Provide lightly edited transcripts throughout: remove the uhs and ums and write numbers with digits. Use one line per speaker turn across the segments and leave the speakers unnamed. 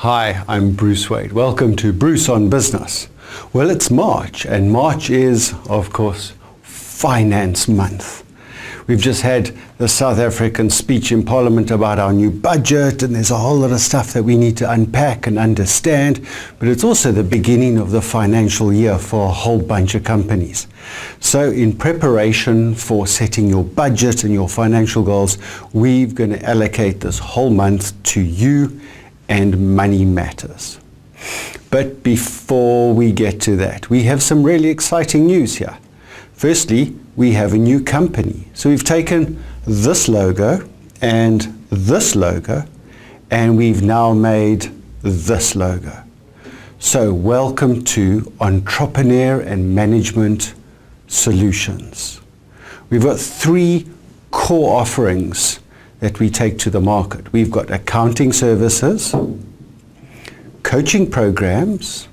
Hi, I'm Bruce Wade. Welcome to Bruce on Business. Well, it's March, and March is, of course, Finance Month. We've just had the South African speech in Parliament about our new budget, and there's a whole lot of stuff that we need to unpack and understand, but it's also the beginning of the financial year for a whole bunch of companies. So in preparation for setting your budget and your financial goals, we're going to allocate this whole month to you and Money Matters. But before we get to that, we have some really exciting news here. Firstly, we have a new company. So we've taken this logo, and we've now made this logo. So welcome to Entrepreneur and Management Solutions. We've got three core offerings that we take to the market. We've got accounting services, coaching programs,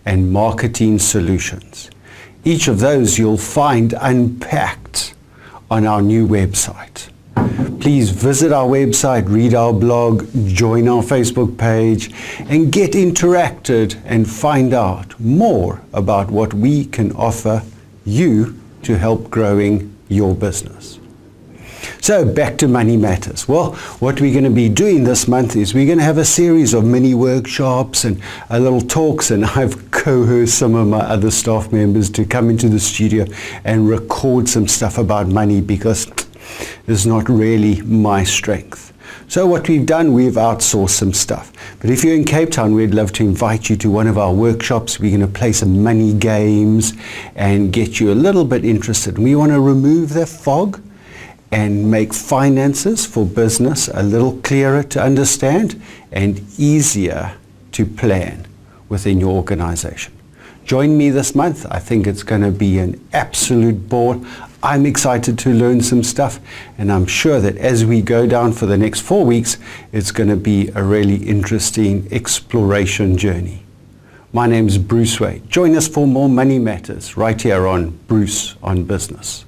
and marketing solutions. Each of those you'll find unpacked on our new website. Please visit our website, read our blog, join our Facebook page, and get interacted and find out more about what we can offer you to help growing your business. So back to Money Matters. Well, what we're going to be doing this month is we're going to have a series of mini workshops and little talks, and I've coerced some of my other staff members to come into the studio and record some stuff about money because it's not really my strength. So what we've done, we've outsourced some stuff. But if you're in Cape Town, we'd love to invite you to one of our workshops. We're going to play some money games and get you a little bit interested. We want to remove the fog and make finances for business a little clearer to understand and easier to plan within your organization. Join me this month. I think it's going to be an absolute ball. I'm excited to learn some stuff, and I'm sure that as we go down for the next 4 weeks, it's going to be a really interesting exploration journey. My name's Bruce Wade. Join us for more Money Matters right here on Bruce on Business.